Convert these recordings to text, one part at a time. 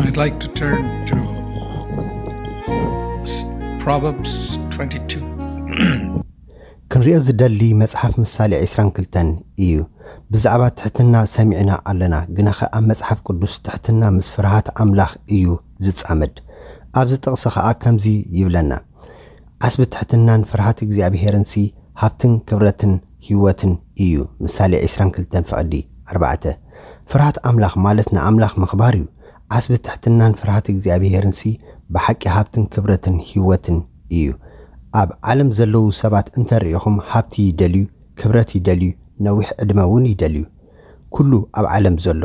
I'd like to turn to Proverbs 22. ክንሪኦ ዝደሊ መጽሓፍ ምሳሌ 22 እዩ። ብዛዕባ ትሕትና ሰሚዕና ኣለና፣ ግና ኣብ መጽሓፍ ቅዱስ ትሕትና ምስ ፍርሃት ኣምላኽ እዩ ዝጻመድ። ኣብዚ ጥቕሲ ከዓ ከምዚ ይብለና፣ ዓስቢ ትሕትናን ፍርሃት እግዚኣብሔርን ሃብትን ክብረትን ህይወትን እዩ። ምሳሌ 22 ፍቕዲ 4 ፍርሃት ኣምላኽ ማለት ንኣምላኽ ምኽባር እዩ። ዓስቢ ትሕትናን ፍርሃት እግዚኣብሔርን ብሓቂ ሃብትን ክብረትን ህይወትን እዩ። ኣብ ዓለም ዘለዉ ሰባት እንተሪኢኹም ሃብቲ ይደልዩ፣ ክብረት ይደልዩ፣ ነዊሕ ዕድመ እውን ይደልዩ፣ ኩሉ ኣብ ዓለም ዘሎ።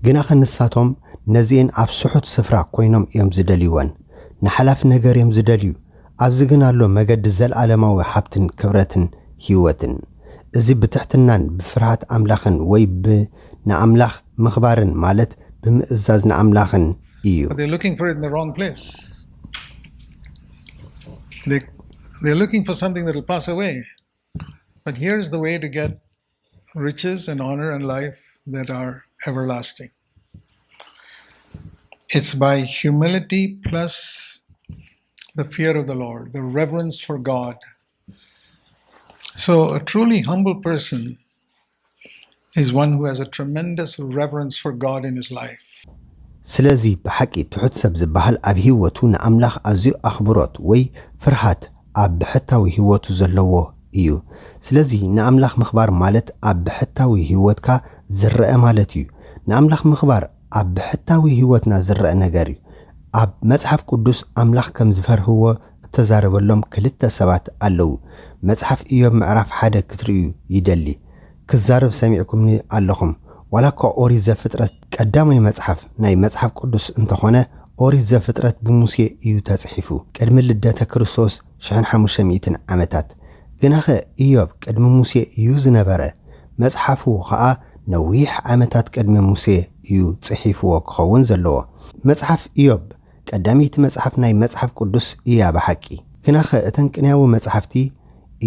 ግና ንሳቶም ነዚአን ኣብ ስሑት ስፍራ ኮይኖም እዮም ዝደልይወን፣ ንሓላፍ ነገር እዮም ዝደልዩ። ኣብዚ ግን ኣሎ መገዲ ዘለዓለማዊ ሃብትን ክብረትን ህይወትን። እዚ ብትሕትናን ብፍርሃት ኣምላኽን ወይ ንኣምላኽ ምኽባርን ማለት ብምእዛዝ ንኣምላኽን እዩ። They're looking for it in the wrong place. They're looking for something that will pass away. But here's the way to get riches and honor and life that are everlasting. It's by humility plus the fear of the Lord, the reverence for God. So a truly humble person is one who has a tremendous reverence for God in his life. ስለዚ ብሓቂ ትሑት ሰብ ዝበሃል ኣብ ህይወቱ ንኣምላኽ ኣዝዩ ኣኽብሮት ወይ ፍርሃት ኣብ ብሕታዊ ህይወቱ ዘለዎ እዩ። ስለዚ ንኣምላኽ ምኽባር ማለት ኣብ ብሕታዊ ህይወትካ ዝረአ ማለት እዩ። ንኣምላኽ ምኽባር ኣብ ብሕታዊ ህይወትና ዝረአ ነገር እዩ። ኣብ መጽሓፍ ቅዱስ ኣምላኽ ከም ዝፈርህዎ እተዛረበሎም ክልተ ሰባት ኣለዉ። መጽሓፍ ኢዮብ ምዕራፍ 1 ክትርእዩ ይደሊ። ክዛረብ ሰሚዕኩምኒ ኣለኹም። ዋላ እኳ ኦሪት ዘፍጥረት ቀዳማይ መጽሓፍ ናይ መጽሓፍ ቅዱስ እንተኾነ ኦሪት ዘፍጥረት ብሙሴ እዩ ተጽሒፉ ቅድሚ ልደተ ክርስቶስ 1500 ዓመታት። ግናኸ ኢዮብ ቅድሚ ሙሴ እዩ ዝነበረ። መጽሓፉ ከዓ ነዊሕ ዓመታት ቅድሚ ሙሴ እዩ ጽሒፍዎ ክኸውን ዘለዎ። መጽሓፍ ኢዮብ ቀዳሚት መጽሓፍ ናይ መጽሓፍ ቅዱስ እያ ብሓቂ። ግናኸ እተን ቅንያዊ መጽሓፍቲ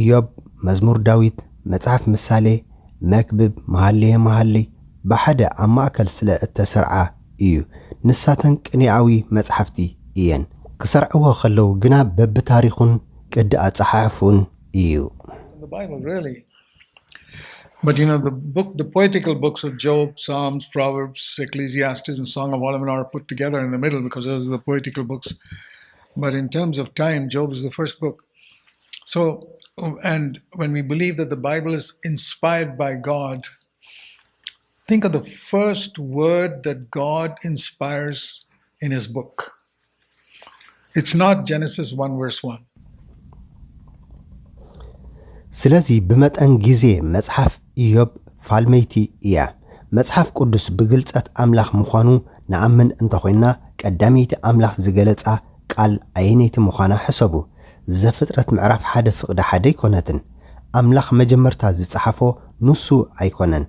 ኢዮብ፣ መዝሙር ዳዊት፣ መጽሓፍ ምሳሌ፣ መክብብ፣ መሃለይ ብሓደ ኣብ ማእከል ስለ እተሰርዓ እዩ። ንሳተን ቅንያዊ መጽሓፍቲ እየን። ክሰርዕዎ ከለዉ ግና በብታሪኹን ቅዲ ኣጸሓሕፉን እዩ። The Bible really. But you know, the poetical books of Job, Psalms, Proverbs, Ecclesiastes, and Song of Solomon are put together in the middle because those are the poetical books. But in terms of time, Job is the first book. So, and when we believe that the Bible is inspired by God, think of the first word that God inspires in his book. It's not Genesis 1 verse 1. ስለዚ ብመጠን ጊዜ መጽሓፍ ኢዮብ ፋልመይቲ እያ። መጽሓፍ ቅዱስ ብግልጸት ኣምላኽ ምዃኑ ንኣምን እንተኾይና ቀዳመይቲ ኣምላኽ ዝገለጻ ቃል ኣየነይቲ ምዃና ሕሰቡ። ዘፍጥረት ምዕራፍ 1 ፍቕዲ 1 ይኮነትን። ኣምላኽ መጀመርታ ዝጸሓፎ ንሱ ኣይኮነን።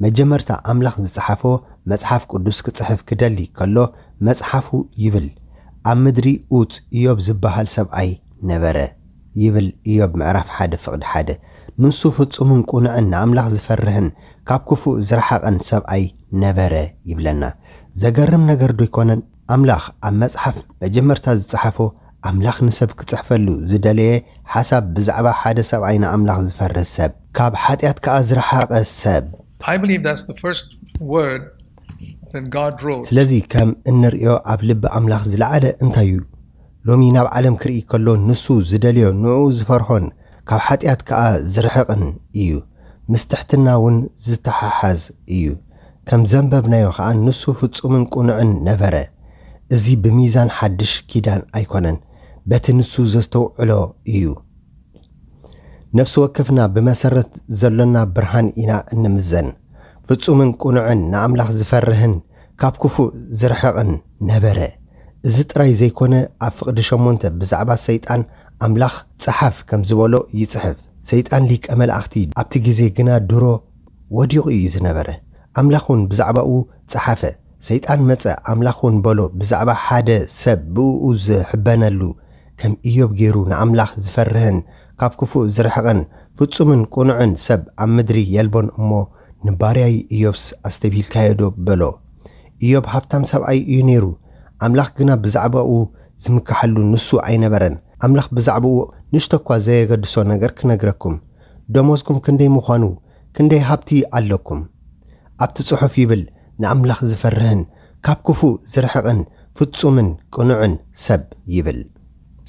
መጀመርታ ኣምላኽ ዝጸሓፎ መጽሓፍ ቅዱስ ክጽሕፍ ክደሊ ከሎ መጽሓፉ ይብል፣ ኣብ ምድሪ ኡፅ ኢዮብ ዝበሃል ሰብኣይ ነበረ ይብል ኢዮብ ምዕራፍ 1 ፍቕዲ 1። ንሱ ፍጹምን ቁኑዕን ንኣምላኽ ዝፈርህን ካብ ክፉእ ዝረሓቐን ሰብኣይ ነበረ ይብለና። ዘገርም ነገር ዶ ይኮነን? ኣምላኽ ኣብ መጽሓፍ መጀመርታ ዝጸሓፎ ኣምላኽ ንሰብ ክጽሕፈሉ ዝደለየ ሓሳብ ብዛዕባ ሓደ ሰብኣይ ንኣምላኽ ዝፈርህ ሰብ፣ ካብ ሓጢኣት ከዓ ዝረሓቐ ሰብ። I believe that's the first word that God wrote. ስለዚ ከም እንርእዮ ኣብ ልቢ ኣምላኽ ዝለዓለ እንታይ እዩ? ሎሚ ናብ ዓለም ክርኢ ከሎ ንሱ ዝደልዮ ንዑ ዝፈርሆን ካብ ሓጢኣት ከዓ ዝርሕቕን እዩ። ምስ ትሕትና እውን ዝተሓሓዝ እዩ። ከም ዘንበብናዮ ከዓ ንሱ ፍጹምን ቁኑዕን ነበረ። እዚ ብሚዛን ሓድሽ ኪዳን ኣይኮነን፣ በቲ ንሱ ዘስተውዕሎ እዩ። ነፍሲ ወከፍና ብመሰረት ዘሎና ብርሃን ኢና እንምዘን። ፍጹምን ቁኑዕን ንኣምላኽ ዝፈርህን ካብ ክፉእ ዝርሕቕን ነበረ። እዚ ጥራይ ዘይኮነ ኣብ ፍቕዲ 8 ብዛዕባ ሰይጣን ኣምላኽ ጽሓፍ ከም ዝበሎ ይጽሕፍ። ሰይጣን ሊቀ መላእኽቲ ኣብቲ ግዜ ግና ድሮ ወዲቑ እዩ ዝነበረ። ኣምላኽ እውን ብዛዕባኡ ጽሓፈ። ሰይጣን መጸ፣ ኣምላኽ እውን በሎ ብዛዕባ ሓደ ሰብ ብኡ ዝሕበነሉ ከም ኢዮብ ገይሩ ንኣምላኽ ዝፈርህን ካብ ክፉእ ዝርሕቕን ፍጹምን ቁኑዕን ሰብ ኣብ ምድሪ የልቦን እሞ ንባርያይ ኢዮብስ ኣስተቢልካዮ ዶ በሎ። ኢዮብ ሃብታም ሰብኣይ እዩ ነይሩ ኣምላኽ ግና ብዛዕባኡ ዝምካሐሉ ንሱ ኣይነበረን ኣምላኽ ብዛዕባኡ ንሽቶ እኳ ዘየገድሶ ነገር ክነግረኩም ደሞዝኩም ክንደይ ምዃኑ ክንደይ ሃብቲ ኣለኩም ኣብቲ ጽሑፍ ይብል ንኣምላኽ ዝፈርህን ካብ ክፉእ ዝርሕቕን ፍጹምን ቅኑዕን ሰብ ይብል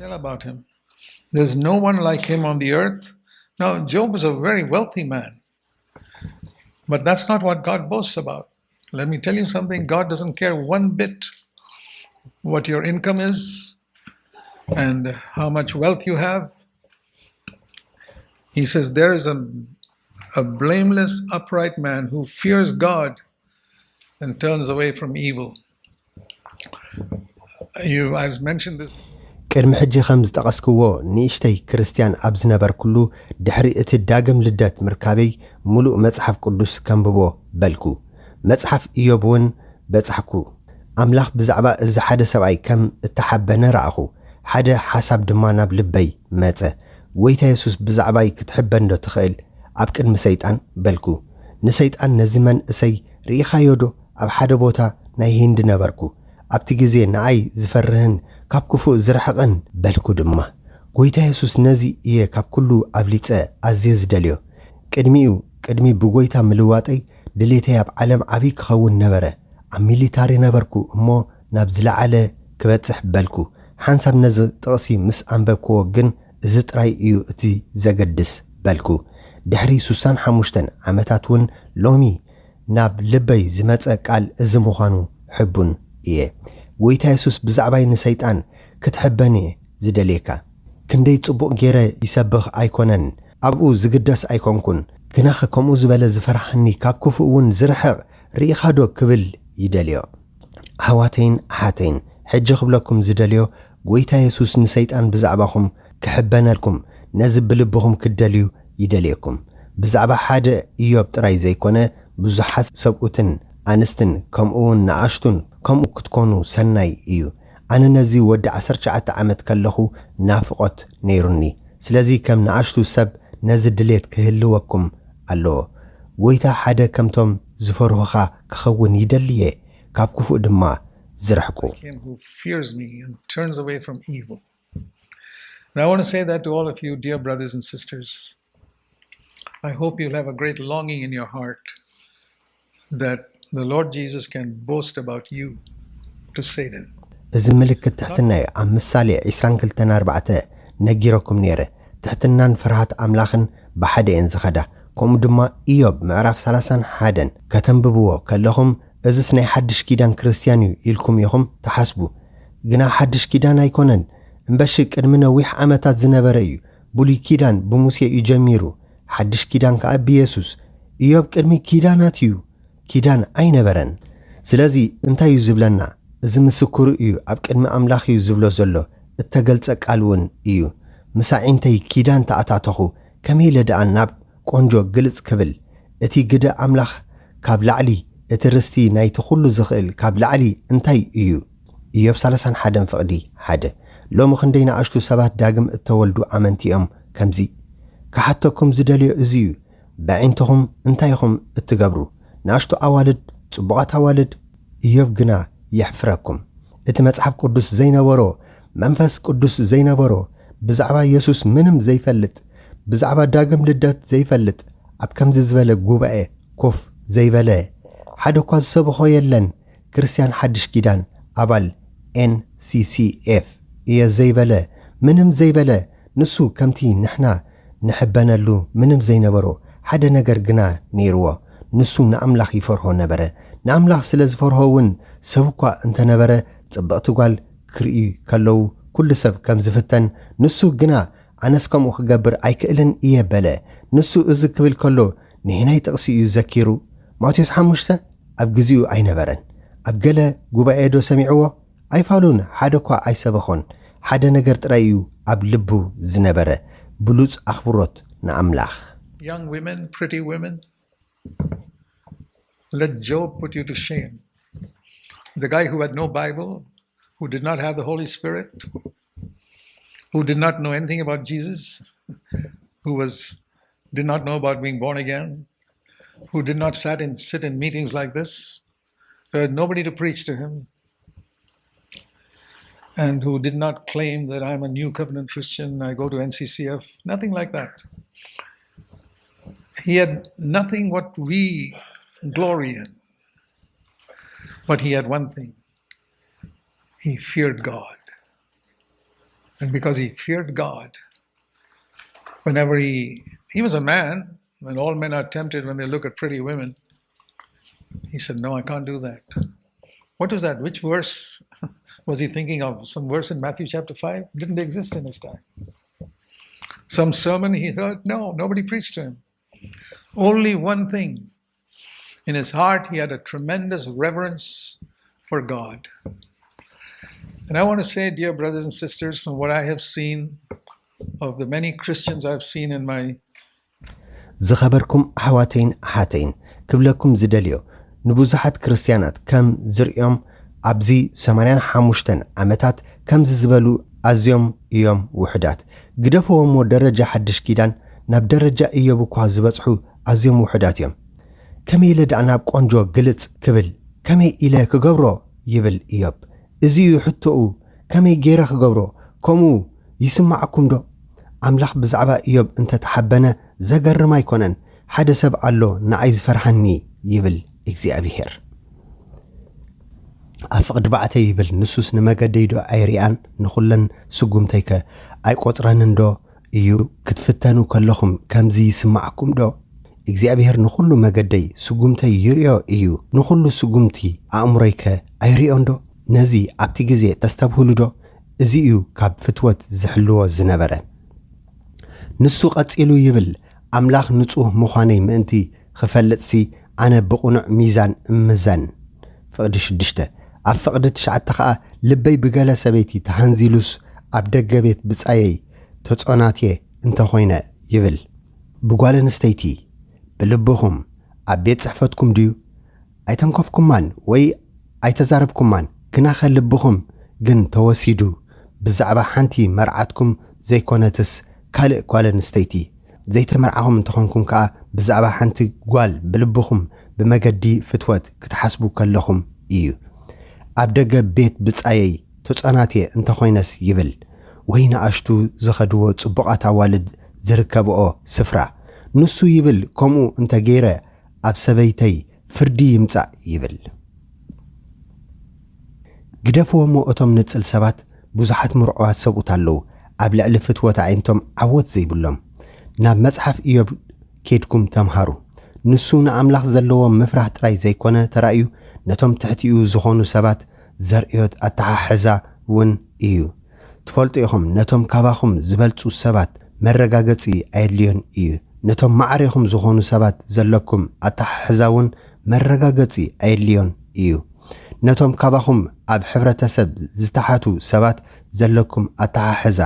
Tell about him. There's no one like him on the earth. Now, Job is a very wealthy man. But that's not what God boasts about. Let me tell you something. God doesn't care one bit what your income is and how much wealth you have. He says there is a blameless, upright man who fears God and turns away from evil. I've mentioned this. ቅድሚ ሕጂ ከም ዝጠቐስክዎ ንእሽተይ ክርስቲያን ኣብ ዝነበርኩሉ ድሕሪ እቲ ዳግም ልደት ምርካበይ ሙሉእ መጽሓፍ ቅዱስ ከንብቦ በልኩ መጽሓፍ ኢዮብ እውን በጻሕኩ ኣምላኽ ብዛዕባ እዚ ሓደ ሰብኣይ ከም እተሓበነ ረኣኹ ሓደ ሓሳብ ድማ ናብ ልበይ መጸ ጎይታ የሱስ ብዛዕባይ ክትሕበን ዶ ትኽእል ኣብ ቅድሚ ሰይጣን በልኩ ንሰይጣን ነዚ መንእሰይ ርኢኻዮ ዶ ኣብ ሓደ ቦታ ናይ ሂንዲ ነበርኩ ኣብቲ ግዜ ንኣይ ዝፈርህን ካብ ክፉእ ዝርሕቕን በልኩ ድማ ጎይታ የሱስ ነዚ እየ ካብ ኩሉ ኣብሊፀ ኣዝየ ዝደልዮ ቅድሚ ብጎይታ ምልዋጠይ ድሌተይ ኣብ ዓለም ዓብዪ ክኸውን ነበረ ኣብ ሚሊታሪ ነበርኩ እሞ ናብ ዝለዓለ ክበጽሕ በልኩ ሓንሳብ ነዚ ጥቕሲ ምስ ኣንበብክዎ ግን እዚ ጥራይ እዩ እቲ ዘገድስ በልኩ ድሕሪ 65 ዓመታት እውን ሎሚ ናብ ልበይ ዝመጸ ቃል እዚ ምዃኑ ሕቡን እየ ጎይታ የሱስ ብዛዕባይ ንሰይጣን ክትሕበኒ ዝደልየካ ክንደይ ጽቡቕ ጌረ ይሰብኽ ኣይኮነን ኣብኡ ዝግደስ ኣይኮንኩን ግናኸ ከምኡ ዝበለ ዝፈርሐኒ ካብ ክፉእ እውን ዝርሕቕ ርኢኻዶ ክብል ይደልዮ ኣሕዋተይን ኣሓተይን ሕጂ ክብለኩም ዝደልዮ ጎይታ የሱስ ንሰይጣን ብዛዕባኹም ክሕበነልኩም ነዚ ብልብኹም ክደልዩ ይደልየኩም ብዛዕባ ሓደ ኢዮብ ጥራይ ዘይኮነ ብዙሓት ሰብኡትን ኣንስትን ከምኡውን ንኣሽቱን ከምኡ ክትኮኑ ሰናይ እዩ ኣነ ነዚ ወዲ 19 ዓመት ከለኹ ናፍቖት ነይሩኒ ስለዚ ከም ንኣሽቱ ሰብ ነዚ ድሌት ክህልወኩም ኣለዎ ጎይታ ሓደ ከምቶም ዝፈርሁኻ ክኸውን ይደልየ ካብ ክፉእ ድማ ዝርሕቁ And I want to say that to all of you, dear brothers and sisters. I hope you'll have a great longing in your heart that the Lord Jesus can boast about you to Satan. እዚ ምልክት ትሕትናይ ኣብ ምሳሌ 22:4 ነጊረኩም ነይረ ትሕትናን ፍርሃት ኣምላኽን ብሓደ እየን ዝኸዳ ከምኡ ድማ ኢዮብ ምዕራፍ 31 ከተንብብዎ ከለኹም እዚስ ናይ ሓድሽ ኪዳን ክርስቲያን እዩ ኢልኩም ኢኹም ተሓስቡ ግና ሓድሽ ኪዳን ኣይኮነን እምበሽ ቅድሚ ነዊሕ ዓመታት ዝነበረ እዩ ብሉይ ኪዳን ብሙሴ እዩ ጀሚሩ ሓድሽ ኪዳን ከዓ ብኢየሱስ ኢዮብ ቅድሚ ኪዳናት እዩ ኪዳን ኣይነበረን ስለዚ እንታይ እዩ ዝብለና እዚ ምስክሩ እዩ ኣብ ቅድሚ ኣምላኽ እዩ ዝብሎ ዘሎ እተገልጸ ቃል እውን እዩ ምሳዒንተይ ኪዳን ተኣታተኹ ከመይ ለደኣ ናብ ቆንጆ ግልጽ ክብል እቲ ግደ ኣምላኽ ካብ ላዕሊ እቲ ርስቲ ናይቲ ኩሉ ዝኽእል ካብ ላዕሊ እንታይ እዩ ኢዮብ 31 ፍቕዲ 1 ሎሚ ክንደይ ንኣሽቱ ሰባት ዳግም እተወልዱ ኣመንቲኦም ከምዚ ካሓተኩም ዝደልዮ እዚ እዩ ብዒንትኹም እንታይኹም እትገብሩ ንኣሽቱ ኣዋልድ ጽቡቓት ኣዋልድ ኢዮብ ግና يحفركم እቲ መጽሓፍ ቅዱስ ዘይነበሮ መንፈስ ቅዱስ ዘይነበሮ ብዛዕባ ኢየሱስ ምንም ዘይፈልጥ ብዛዕባ ዳግም ልደት ዘይፈልጥ ኣብ ከምዚ ዝበለ ጉባኤ ኮፍ ዘይበለ ሓደ እኳ ዝሰብኾ የለን ክርስቲያን ሓድሽ ኪዳን ኣባል NCCF እየ ዘይበለ ምንም ዘይበለ ንሱ ከምቲ ንሕና ንሕበነሉ ምንም ዘይነበሮ ሓደ ነገር ግና ነይርዎ ንሱ ንኣምላኽ ይፈርሆ ነበረ ንኣምላኽ ስለ ዝፈርሆውን ሰብ እኳ እንተነበረ ጽብቕቲ ጓል ክርኢ ከለዉ ኩሉ ሰብ ከም ዝፍተን ንሱ ግና ኣነስ ከምኡ ክገብር ኣይክእልን እየ በለ ንሱ እዚ ክብል ከሎ ንሕናይ ጥቕሲ እዩ ዘኪሩ ማቴዎስ 5 ኣብ ግዚኡ ኣይነበረን ኣብ ገለ ጉባኤ ዶ ሰሚዕዎ ኣይፋሉን ሓደ እኳ ኣይሰበኾን ሓደ ነገር ጥራይ እዩ ኣብ ልቡ ዝነበረ ብሉጽ ኣኽብሮት ንኣምላኽ Young women, pretty women, let Job put you to shame. The guy who had no Bible, who did not have the Holy Spirit, who did not know anything about Jesus, who did not know about being born again, who did not sit in meetings like this, who had nobody to preach to him, and who did not claim that I'm a New Covenant Christian, I go to NCCF, nothing like that. He had nothing what we glory in, but he had one thing. He feared God. And because he feared God, whenever he was a man, and all men are tempted when they look at pretty women, he said, no, I can't do that. What was that? Which verse was he thinking of? Some verse in Matthew chapter 5? Didn't exist in his time. Some sermon he heard? No, nobody preached to him. Only one thing. In his heart, he had a tremendous reverence for God. And I want to say, dear brothers and sisters, from what I have seen of the many Christians I've seen in my ዝኸበርኩም ኣሕዋተይን ኣሓተይን ክብለኩም ዝደልዮ ንብዙሓት ክርስቲያናት ከም ዝርኦም ኣብዚ 85 ዓመታት ከምዚ ዝበሉ ኣዝዮም እዮም ውሕዳት ግደፈዎሞ ደረጃ ሓድሽ ኪዳን ናብ ደረጃ ኢዮብ እኳ ዝበጽሑ ኣዝዮም ውሕዳት እዮም ከመይ ኢለ ዳኣ ናብ ቆንጆ ግልጽ ክብል ከመይ ኢለ ክገብሮ ይብል ኢዮብ እዚዩ ሕቶኡ ከመይ ገይረ ክገብሮ ከምኡ ይስማዓኩም ዶ ኣምላኽ ብዛዕባ ኢዮብ እንተተሓበነ ዘገርም ኣይኮነን ሓደ ሰብ ኣሎ ንዓይ ዝፈርሃኒ ይብል እግዚኣብሔር ኣፍቅድ ባዕተ ይብል ንሱስ ንመገደይዶ ኣይሪኣን ንኹለን ስጉምተይከ ኣይቆጽረንን ዶ እዩ ክትፍተኑ ከለኹም ከምዚ ይስማዓኩም ዶ እግዚኣብሔር ንኹሉ መገደይ ስጉምተይ ይርዮ እዩ ንኹሉ ስጉምቲ ኣእምሮይከ ኣይሪኦን ዶ ነዚ ኣብቲ ግዜ ተስተብህሉ ዶ እዚ እዩ ካብ ፍትወት ዝሕልዎ ዝነበረ ንሱ ቀጺሉ ይብል ኣምላኽ ንጹህ ምዃነይ ምእንቲ ክፈልጥሲ ኣነ ብቑኑዕ ሚዛን እምዘን ፍቕዲ 6 ኣብ ፍቕዲ 9 ከዓ ልበይ ብገለ ሰበይቲ ተሃንዚሉስ ኣብ ደገ ቤት ብጻየይ ተጾናትየ እንተኾይነ ይብል ብጓል ኣንስተይቲ ብልብኹም ኣብ ቤት ጽሕፈትኩም ድዩ ኣይተንከፍኩማን ወይ ኣይተዛረብኩማን ግናኸ ልብኹም ግን ተወሲዱ ብዛዕባ ሓንቲ መርዓትኩም ዘይኮነትስ ካልእ ጓል ኣንስተይቲ ዘይተመርዓኹም እንተኾንኩም ከዓ ብዛዕባ ሓንቲ ጓል ብልብኹም ብመገዲ ፍትወት ክትሓስቡ ከለኹም እዩ ኣብ ደገ ቤት ብጻየይ ተጸናትየ እንተኾይነስ ይብል ወይ ንኣሽቱ ዝኸድዎ ጽቡቓት ኣዋልድ ዝርከብኦ ስፍራ ንሱ ይብል ከምኡ እንተገይረ ኣብ ሰበይተይ ፍርዲ ይምጻእ ይብል ግደፍዎሞ እቶም ንጽል ሰባት ብዙሓት ምርዑዋት ሰብኡት ኣለዉ ኣብ ልዕሊ ፍትወት ዓይነቶም ዓወት ዘይብሎም ናብ መጽሓፍ ኢዮብ ኬድኩም ተምሃሩ ንሱ ንኣምላኽ ዘለዎም ምፍራሕ ጥራይ ዘይኮነ ተራእዩ ነቶም ትሕቲኡ ዝኾኑ ሰባት ዘርእዮት ኣተሓሕዛ እውን እዩ ትፈልጡ ኢኹም ነቶም ካባኹም ዝበልጹ ሰባት መረጋገጺ ኣየድልዮን እዩ ነቶም ማዕሪኹም ዝኾኑ ሰባት ዘለኩም ኣተሓሕዛ እውን መረጋገጺ ኣየድልዮን እዩ ነቶም ካባኹም ኣብ ሕብረተሰብ ዝተሓቱ ሰባት ዘለኩም ኣተሓሕዛ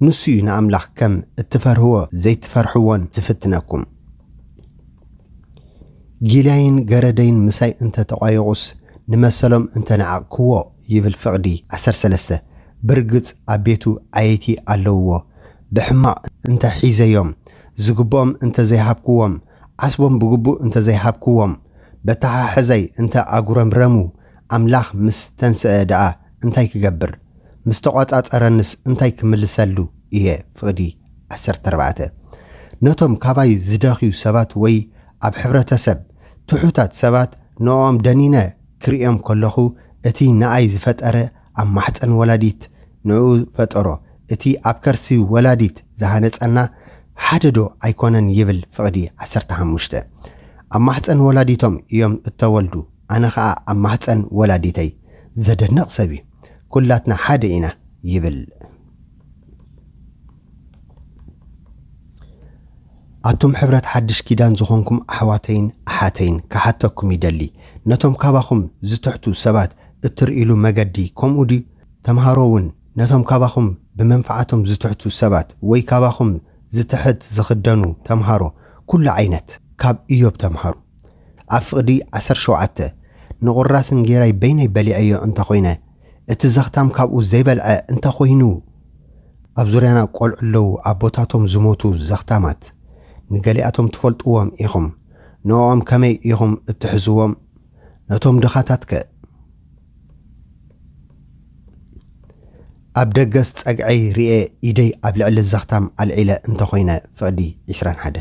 ንሱ እዩ ንኣምላኽ ከም እትፈርህዎ ዘይትፈርሕዎን ዝፍትነኩም ጊላይን ገረደይን ምሳይ እንተተቋየቑስ ንመሰሎም እንተነዓቅክዎ ይብል ፍቕዲ 13 ብርግጽ ኣብ ቤቱ ዓየይቲ ኣለውዎ ብሕማቕ እንተሒዘዮም ዝግብኦም እንተዘይሃብክዎም ዓስቦም ብግቡእ እንተዘይሃብክዎም በተሓሕዘይ እንተ ኣጉረምረሙ ኣምላኽ ምስ ተንስአ ደኣ እንታይ ክገብር ምስ ተቋጻጸረንስ እንታይ ክምልሰሉ እየ ፍቕዲ 14 ነቶም ካባይ ዝደኽዩ ሰባት ወይ ኣብ ሕብረተሰብ ትሑታት ሰባት ንኦም ደኒነ ክሪኦም ከለኹ እቲ ንኣይ ዝፈጠረ ኣብ ማሕፀን ወላዲት ንዑ ፈጠሮ እቲ ኣብ ከርሲ ወላዲት ዝሃነጸና ሓደ ዶ ኣይኮነን ይብል ፍቕዲ 15 ኣብ ማሕፀን ወላዲቶም እዮም እተወልዱ ኣነ ከዓ ኣብ ማሕፀን ወላዲተይ ዘደንቕ ሰብ እዩ ኩላትና ሓደ ኢና ይብል ኣቶም ሕብረት ሓድሽ ኪዳን ዝኾንኩም ኣሕዋተይን ኣሓተይን ክሓተኩም ይደሊ ነቶም ካባኹም ዝትሕቱ ሰባት እትርእሉ መገዲ ከምኡ ድዩ ተምሃሮ እውን ነቶም ካባኹም ብመንፈዓቶም ዝትሕቱ ሰባት ወይ ካባኹም ዝትሕት ዝኽደኑ ተምሃሮ ኩሉ ዓይነት ካብ ኢዮብ ተምሃሩ ኣብ ፍቕዲ 17 ንቑራስን ጌራይ በይነይ በሊዐዮ እንተኾይነ እቲ ዘኽታም ካብኡ ዘይበልዐ እንተኾይኑ ኣብ ዙርያና ቆልዑ ኣለዉ ኣቦታቶም ዝሞቱ ዘኽታማት ንገሊኣቶም ትፈልጥዎም ኢኹም ንኦም ከመይ ኢኹም እትሕዝዎም ነቶም ድኻታትከ ኣብ ደገስ ጸግዐይ ርኤ ኢደይ ኣብ ልዕሊ ዘኽታም ኣልዒለ እንተኾይነ ፍቕዲ 21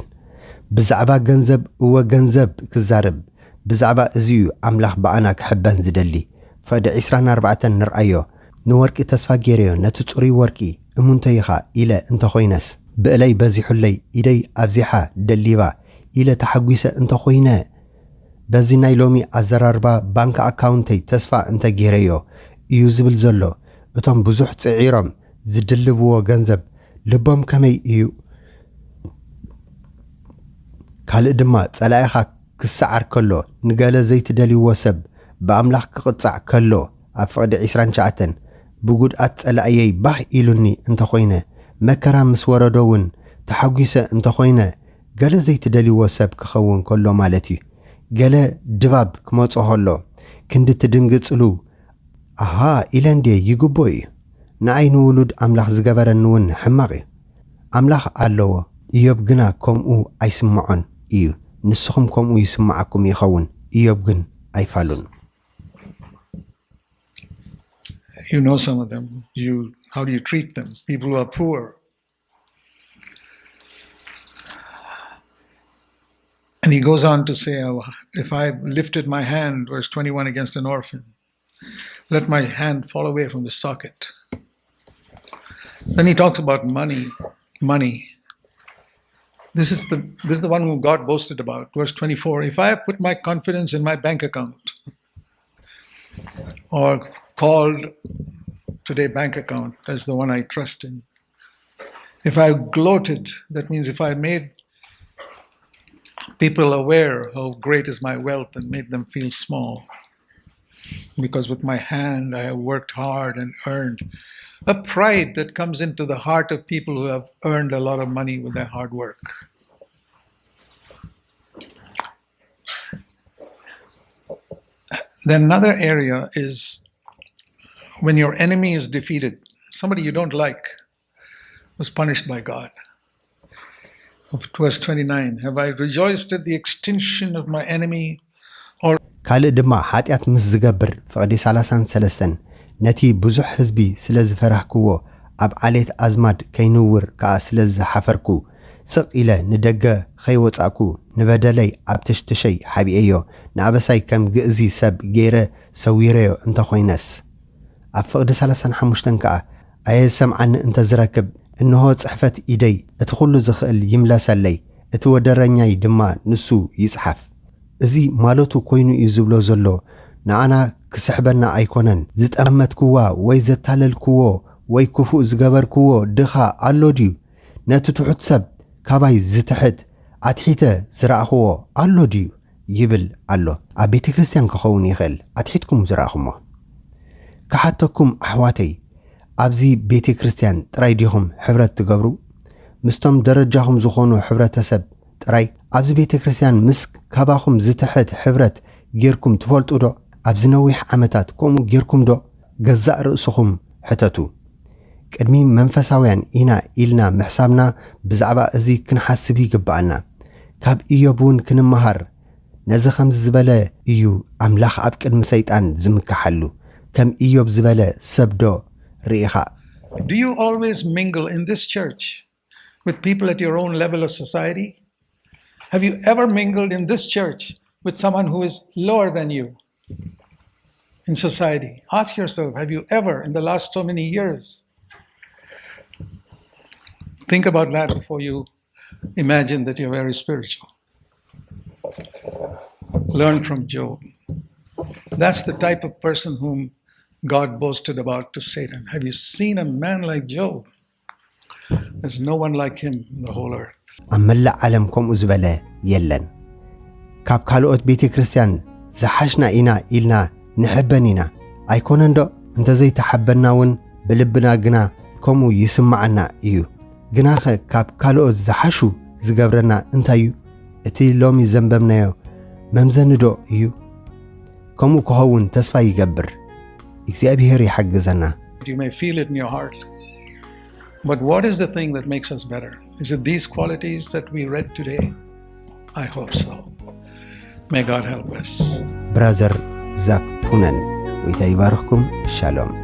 ብዛዕባ ገንዘብ እወ ገንዘብ ክዛርብ ብዛዕባ እዚዩ ኣምላኽ በኣና ክሕበን ዝደሊ ፍቕዲ 24 ንርአዮ ንወርቂ ተስፋ ጌርዮ ነቲ ጽሩይ ወርቂ እሙንተይኻ ኢለ እንተኾይነስ ብእለይ በዚሑለይ ኢደይ ኣብዚሓ ደሊባ ኢለ ተሓጒሰ እንተኾይነ በዚ ናይ ሎሚ ኣዘራርባ ባንክ ኣካውንተይ ተስፋ እንተጌረዮ እዩ ዝብል ዘሎ እቶም ብዙሕ ጽዒሮም ዝድልብዎ ገንዘብ ልቦም ከመይ እዩ ካልእ ድማ ጸላኢኻ ክሰዓር ከሎ ንገለ ዘይትደልይዎ ሰብ ብኣምላኽ ክቕጻዕ ከሎ ኣብ ፍቕዲ 29 ብጉድኣት ጸላእየይ ባህ ኢሉኒ እንተኾይነ መከራ ምስ ወረዶውን ተሓጒሰ እንተኾይነ ገለ ዘይትደልይዎ ሰብ ክኸውን ከሎ ማለት እዩ ገለ ድባብ ክመጾ ከሎ ክንዲ ትድንግጽሉ ኣሃ ኢለ እንዴ ይግቦ እዩ ንኣይ ንውሉድ ኣምላኽ ዝገበረኒውን ሕማቕ እዩ ኣምላኽ ኣለዎ ኢዮብ ግና ከምኡ ኣይስምዖን እዩ ንስኹም ከምኡ ይስምዓኩም ይኸውን ኢዮብ ግን ኣይፋሉን You know some of them. How do you treat them? People who are poor. And he goes on to say, if I lifted my hand, verse 21, against an orphan, let my hand fall away from the socket. Then he talks about money. This is the one who God boasted about. Verse 24, if I have put my confidence in my bank account, or called today bank account as the one I trust in. If I gloated, that means if I made people aware how great is my wealth and made them feel small, because with my hand I have worked hard and earned a pride that comes into the heart of people who have earned a lot of money with their hard work. Then another area is when your enemy is defeated, somebody you don't like was punished by God. Verse 29, have I rejoiced at the extinction of my enemy? Or ካልእ ድማ ኃጢአት ምስ ዝገብር ፍቕዲ 33 ነቲ ብዙሕ ህዝቢ ስለ ዝፈራህክዎ ኣብ ዓሌት ኣዝማድ ከይንውር ከዓ ስለ ዝሓፈርኩ ስቕ ኢለ ንደገ ኸይወጻእኩ ንበደለይ ኣብ ትሽትሸይ ሓቢአዮ ንኣበሳይ ከም ግእዚ ሰብ ገይረ ሰዊረዮ እንተኾይነስ ኣብ ፍቕዲ 35 ከዓ ኣየሰምዓኒ እንተዝረክብ እንሆ ጽሕፈት ኢደይ እቲ ኩሉ ዝኽእል ይምለሰለይ እቲ ወደረኛይ ድማ ንሱ ይጽሓፍ እዚ ማለቱ ኮይኑ እዩ ዝብሎ ዘሎ ንኣና ክስሕበና ኣይኮነን ዝጠመትክዋ ወይ ዘታለልክዎ ወይ ክፉእ ዝገበርክዎ ድኻ ኣሎ ድዩ ነቲ ትሑት ሰብ ካባይ ዝትሕት ኣትሒተ ዝረኣኽዎ ኣሎ ድዩ ይብል ኣሎ ኣብ ቤተ ክርስቲያን ክኸውን ይኽእል ኣትሒትኩም ዝረኣኽሞ كحتكم أحواتي أبزي بيتي كريستيان تراي ديهم حبرة تقبرو مستم درجاهم زخونو حبرة سب تراي أبزي بيتي كريستيان مسك كاباهم زتحت حبرة جيركم تفولتو دو أبزي نويح عمتات كومو جيركم دو جزاء رأسهم حتتو كدمي منفساويان إنا إلنا محسابنا بزعبا أزي كنحاسبي قبعنا كاب إيوبون كنمهار نزخم زبالة إيو أملاخ أبك المسيطان زمك حلو كم إيوب زبالة سبدو ريخا. Do you always mingle in this church with people at your own level of society? Have you ever mingled in this church with someone who is lower than you in society? Ask yourself, have you ever in the last so many years? Think about that before you imagine that you're very spiritual. Learn from Job. That's the type of person whom God boasted about to Satan. Have you seen a man like Job? There's no one like him in the whole earth. أملا علمكم أزبلة يلن كاب كالوت بيتي كريستيان زحشنا إنا إلنا نحبنينا أيكونن دو انت زي تحبناون بلبنا جنا كومو يسمعنا إيو جناخ كاب كالوت زحشو زقبرنا انتايو اتي لومي زنبمنايو ممزن دو إيو كومو كهون تسفا يقبر እግዚአብሔር ይሐግዘና. You may feel it in your heart. But what is the thing that makes us better? Is it these qualities that we read today? I hope so. May God help us. Brother Zak Punan. ويتيباركم. Shalom.